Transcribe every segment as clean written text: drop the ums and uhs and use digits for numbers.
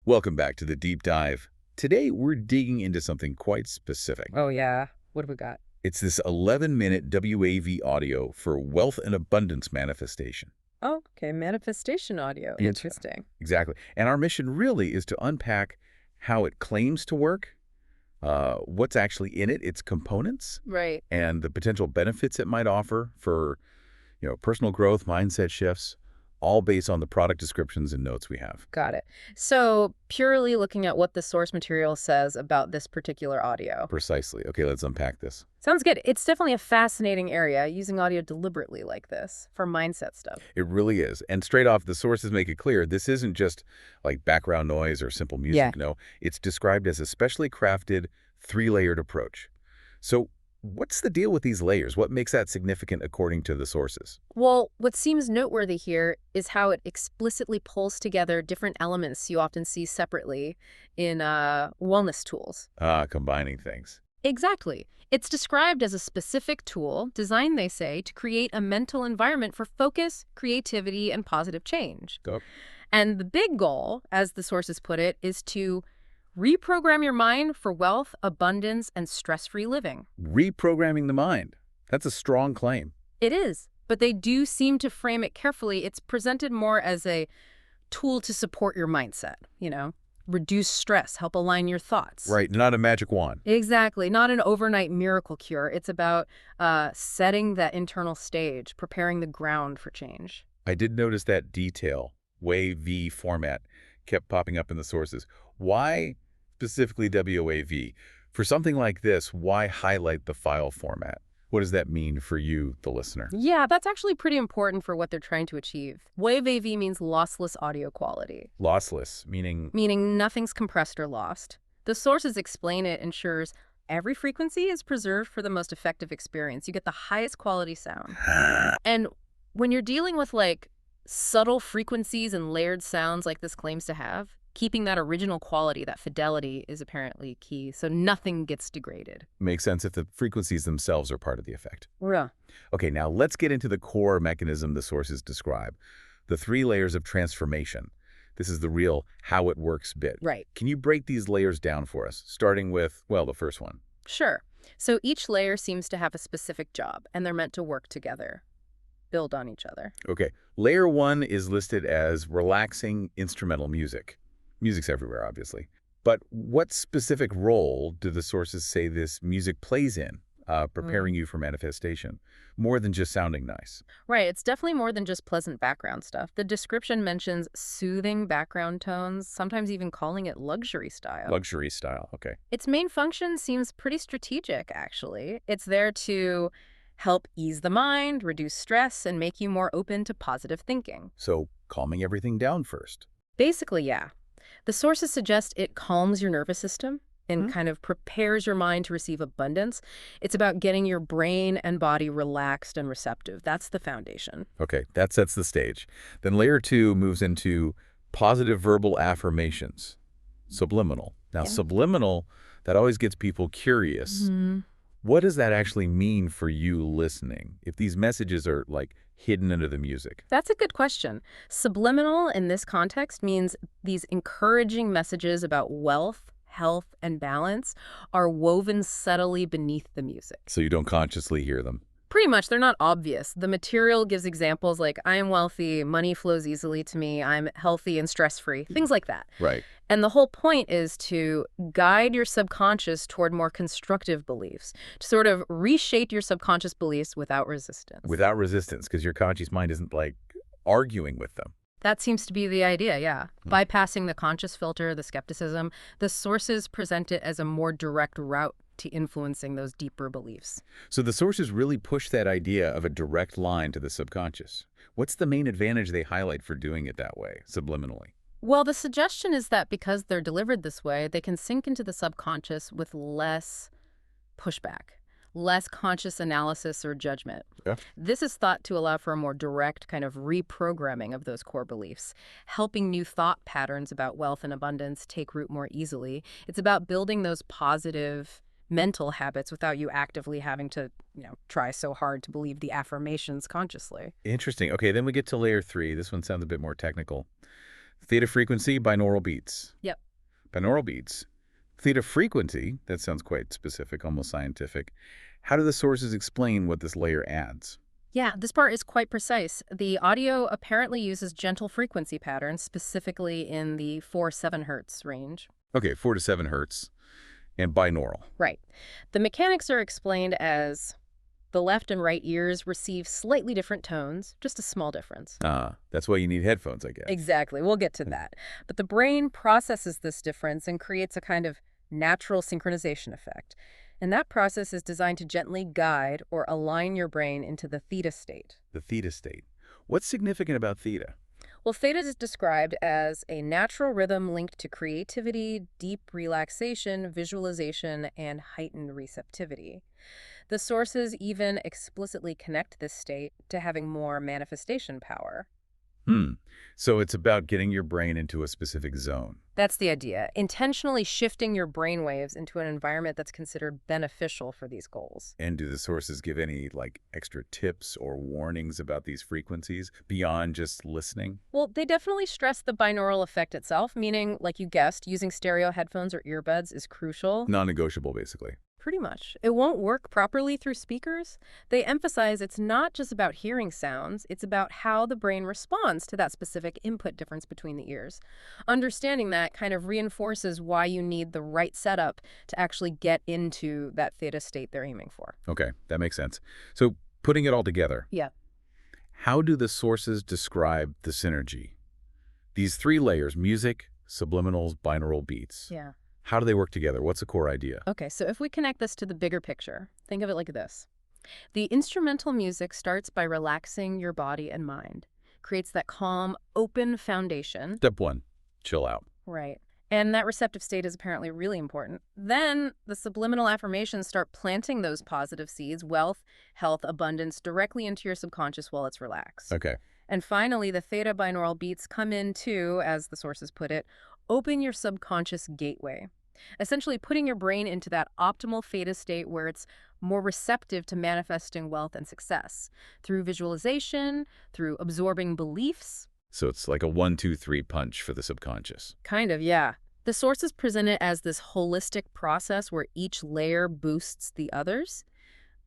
Welcome back to the deep dive. Today, we're digging into something quite specific. Oh, yeah. What have we got? It's this 11-minute WAV audio for wealth and abundance manifestation. Oh, okay. Manifestation audio. It's Interesting. exactly. And our mission really is to unpack how it claims to work, what's actually in it, its components, Right. and the potential benefits it might offer for, personal growth, mindset shifts, all based on the product descriptions and notes we have. Got it. So purely looking at what the source material says about this particular audio. Precisely. Okay, let's unpack this. Sounds good. It's definitely a fascinating area, using audio deliberately like this for mindset stuff. It really is. And straight off, the sources make it clear this isn't just like background noise or simple Yeah. music. No, it's described as a specially crafted, three-layered approach. So what's the deal with these layers? What makes that significant according to the sources? Well, what seems noteworthy here is how it explicitly pulls together different elements you often see separately in wellness tools. Combining things. Exactly. It's described as a specific tool designed, they say, to create a mental environment for focus, creativity, and positive change. Go. And the big goal, as the sources put it, is to reprogram your mind for wealth, abundance, and stress-free living. Reprogramming the mind. That's a strong claim. It is, but they do seem to frame it carefully. It's presented more as a tool to support your mindset, reduce stress, help align your thoughts. Right, not a magic wand. Exactly. Not an overnight miracle cure. It's about setting that internal stage, preparing the ground for change. I did notice that detail, WAV format, kept popping up in the sources. Why specifically WAV? For something like this, why highlight the file format? What does that mean for you, the listener? Yeah, that's actually pretty important for what they're trying to achieve. Wave AV means lossless audio quality, Lossless, meaning meaning nothing's compressed or lost. The sources explain it ensures every frequency is preserved for the most effective experience. You get the highest quality sound. And when you're dealing with subtle frequencies and layered sounds like this claims to have, keeping that original quality, that fidelity, is apparently key, so nothing gets degraded. makes sense if the frequencies themselves are part of the effect. Yeah. Okay, now let's get into the core mechanism the sources describe, the three layers of transformation. This is the real how it works bit. Right. Can you break these layers down for us, starting with, well, the first one? Sure. So each layer seems to have a specific job, and they're meant to work together, build on each other. Okay, layer one is listed as relaxing instrumental music. Music's everywhere, obviously. But what specific role do the sources say this music plays in preparing you for manifestation, more than just sounding nice? Right, it's definitely more than just pleasant background stuff. The description mentions soothing background tones, sometimes even calling it luxury style. Luxury style, okay. Its main function seems pretty strategic, actually. It's there to help ease the mind, reduce stress, and make you more open to positive thinking. So calming everything down first. Basically, yeah. The sources suggest it calms your nervous system and kind of prepares your mind to receive abundance. It's about getting your brain and body relaxed and receptive. That's the foundation. Okay, that sets the stage. Then layer two moves into positive verbal affirmations, subliminal. Now, Yeah. subliminal, that always gets people curious. What does that actually mean for you listening, if these messages are, hidden under the music? That's a good question. Subliminal in this context means these encouraging messages about wealth, health, and balance are woven subtly beneath the music. So you don't consciously hear them. Pretty much, they're not obvious. The material gives examples like, I am wealthy, money flows easily to me, I'm healthy and stress-free, things like that. Right. And the whole point is to guide your subconscious toward more constructive beliefs, to sort of reshape your subconscious beliefs without resistance. Without resistance, because your conscious mind isn't, arguing with them. That seems to be the idea, yeah. Bypassing the conscious filter, the skepticism, the sources present it as a more direct route to influencing those deeper beliefs. So the sources really push that idea of a direct line to the subconscious. What's the main advantage they highlight for doing it that way, subliminally? Well, the suggestion is that because they're delivered this way, they can sink into the subconscious with less pushback, less conscious analysis or judgment. Yeah. This is thought to allow for a more direct kind of reprogramming of those core beliefs, helping new thought patterns about wealth and abundance take root more easily. It's about building those positive mental habits without you actively having to, try so hard to believe the affirmations consciously. Interesting. Okay, then we get to layer three. This one sounds a bit more technical. Theta frequency, binaural beats. Yep. Binaural beats. Theta frequency, that sounds quite specific, almost scientific. How do the sources explain what this layer adds? Yeah, this part is quite precise. The audio apparently uses gentle frequency patterns, specifically in the 4-7 hertz range. Okay, 4 to 7 hertz and binaural. Right. The mechanics are explained as the left and right ears receive slightly different tones, just a small difference. That's why you need headphones, I guess. Exactly. We'll get to that. But the brain processes this difference and creates a kind of natural synchronization effect. And that process is designed to gently guide or align your brain into the theta state. The theta state. What's significant about theta? Well, theta is described as a natural rhythm linked to creativity, deep relaxation, visualization, and heightened receptivity. The sources even explicitly connect this state to having more manifestation power. So it's about getting your brain into a specific zone. That's the idea, intentionally shifting your brainwaves into an environment that's considered beneficial for these goals. And do the sources give any, like, extra tips or warnings about these frequencies beyond just listening? Well, they definitely stress the binaural effect itself, meaning, like you guessed, using stereo headphones or earbuds is crucial. Non-negotiable, basically. Pretty much. It won't work properly through speakers. They emphasize it's not just about hearing sounds, it's about how the brain responds to that specific input difference between the ears. Understanding that kind of reinforces why you need the right setup to actually get into that theta state they're aiming for. Okay, that makes sense. So putting it all together, Yeah. how do the sources describe the synergy? These 3 layers, music, subliminals, binaural beats. Yeah. How do they work together? What's the core idea? Okay, so if we connect this to the bigger picture, think of it like this. The instrumental music starts by relaxing your body and mind, creates that calm, open foundation. Step 1, chill out. Right. And that receptive state is apparently really important. Then the subliminal affirmations start planting those positive seeds, wealth, health, abundance, directly into your subconscious while it's relaxed. Okay. And finally, the theta binaural beats come in to, as the sources put it, open your subconscious gateway. Essentially putting your brain into that optimal theta state where it's more receptive to manifesting wealth and success through visualization, through absorbing beliefs. So it's like a 1, 2, 3 punch for the subconscious. Kind of, yeah. The sources present it as this holistic process where each layer boosts the others,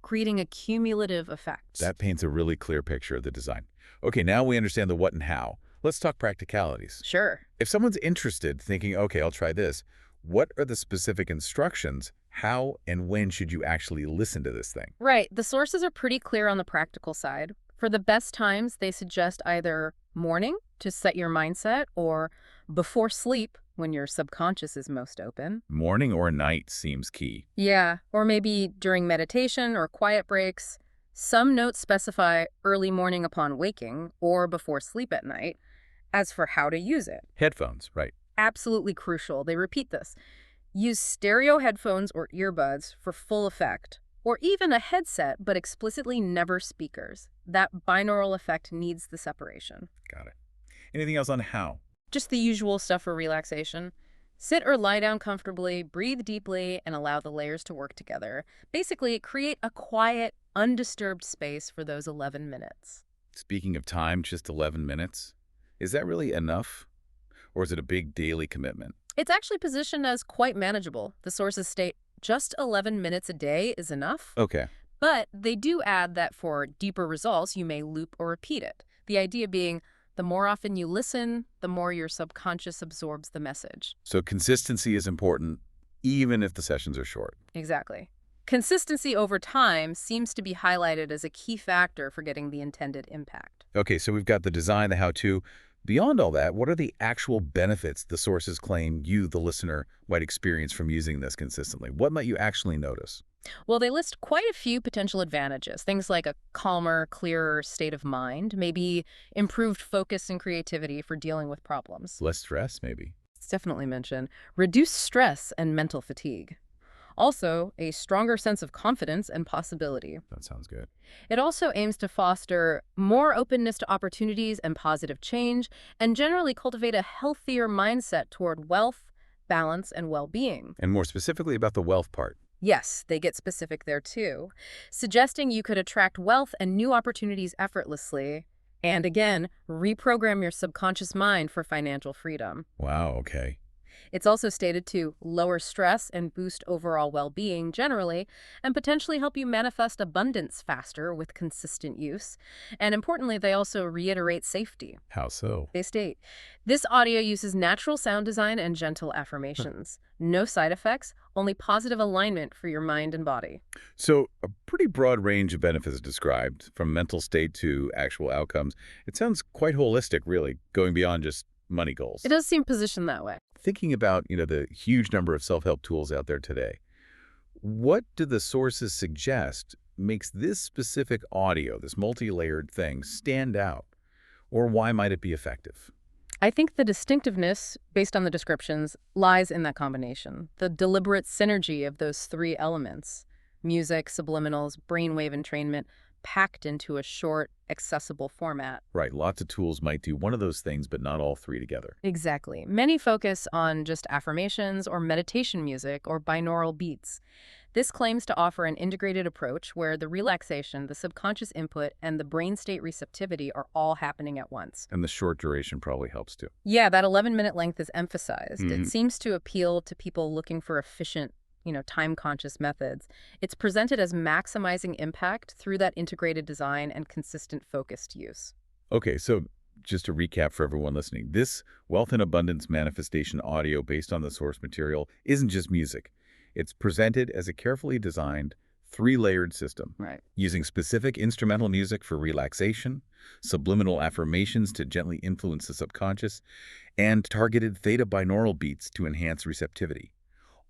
creating a cumulative effect. That paints a really clear picture of the design. Okay, now we understand the what and how. Let's talk practicalities. Sure. If someone's interested, thinking, okay, I'll try this, what are the specific instructions? How and when should you actually listen to this thing? Right. The sources are pretty clear on the practical side. For the best times, they suggest either morning to set your mindset or before sleep when your subconscious is most open. Morning or night seems key. Yeah, or maybe during meditation or quiet breaks. Some notes specify early morning upon waking or before sleep at night. As for how to use it, Headphones, right. absolutely crucial. They repeat this. Use stereo headphones or earbuds for full effect, or even a headset, but explicitly never speakers. That binaural effect needs the separation. Got it. Anything else on how? Just the usual stuff for relaxation. Sit or lie down comfortably, breathe deeply, and allow the layers to work together. Basically, create a quiet, undisturbed space for those 11 minutes. Speaking of time, just 11 minutes. Is that really enough? Or is it a big daily commitment? It's actually positioned as quite manageable. The sources state just 11 minutes a day is enough. Okay. But they do add that for deeper results, you may loop or repeat it. The idea being the more often you listen, the more your subconscious absorbs the message. So consistency is important, even if the sessions are short. Exactly. Consistency over time seems to be highlighted as a key factor for getting the intended impact. Okay, so we've got the design, the how-to. Beyond all that, what are the actual benefits the sources claim you, the listener, might experience from using this consistently? What might you actually notice? Well, they list quite a few potential advantages, things like a calmer, clearer state of mind, maybe improved focus and creativity for dealing with problems. Less stress, maybe. It's definitely mentioned. Reduced stress and mental fatigue. Also, a stronger sense of confidence and possibility. That sounds good. It also aims to foster more openness to opportunities and positive change, and generally cultivate a healthier mindset toward wealth, balance, and well-being. And more specifically about the wealth part. Yes, they get specific there too, suggesting you could attract wealth and new opportunities effortlessly, And again, reprogram your subconscious mind for financial freedom. Wow, okay. It's also stated to lower stress and boost overall well-being generally, and potentially help you manifest abundance faster with consistent use. And importantly, they also reiterate safety. How so? They state, this audio uses natural sound design and gentle affirmations. No side effects, only positive alignment for your mind and body. So a pretty broad range of benefits described, from mental state to actual outcomes. It sounds quite holistic, really, going beyond just money goals. It does seem positioned that way. Thinking about, the huge number of self-help tools out there today, what do the sources suggest makes this specific audio, this multi-layered thing, stand out? Or why might it be effective? I think the distinctiveness, based on the descriptions, lies in that combination. The deliberate synergy of those three elements, music, subliminals, brainwave entrainment, packed into a short, accessible format. Right, lots of tools might do one of those things, but not all three together. Exactly. Many focus on just affirmations or meditation music or binaural beats. This claims to offer an integrated approach where the relaxation, the subconscious input, and the brain state receptivity are all happening at once. And the short duration probably helps too. Yeah, that 11-minute length is emphasized. Mhm. It seems to appeal to people looking for efficient, time-conscious methods. It's presented as maximizing impact through that integrated design and consistent focused use. Okay, so just to recap for everyone listening, this wealth and abundance manifestation audio based on the source material isn't just music. It's presented as a carefully designed, three-layered system, Right. using specific instrumental music for relaxation, subliminal affirmations to gently influence the subconscious, and targeted theta binaural beats to enhance receptivity,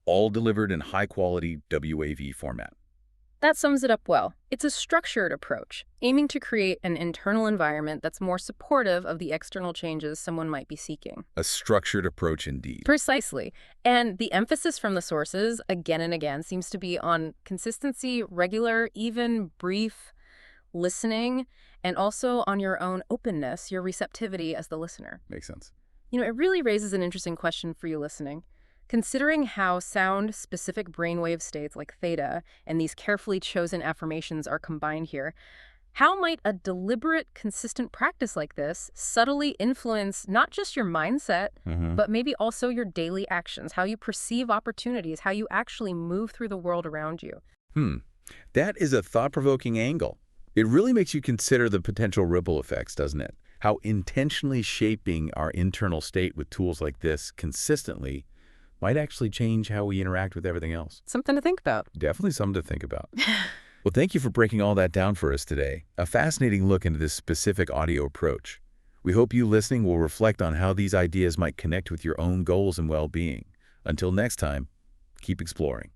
all delivered in high-quality WAV format. That sums it up well. It's a structured approach, aiming to create an internal environment that's more supportive of the external changes someone might be seeking. A structured approach indeed. Precisely. And the emphasis from the sources, again and again, seems to be on consistency, regular, even brief listening, and also on your own openness, your receptivity as the listener. Makes sense. It really raises an interesting question for you listening. Considering how sound-specific brainwave states like theta and these carefully chosen affirmations are combined here, how might a deliberate, consistent practice like this subtly influence not just your mindset, but maybe also your daily actions, how you perceive opportunities, how you actually move through the world around you? That is a thought-provoking angle. It really makes you consider the potential ripple effects, doesn't it? How intentionally shaping our internal state with tools like this consistently might actually change how we interact with everything else. Something to think about. Definitely something to think about. Well, thank you for breaking all that down for us today. A fascinating look into this specific audio approach. We hope you listening will reflect on how these ideas might connect with your own goals and well-being. Until next time, keep exploring.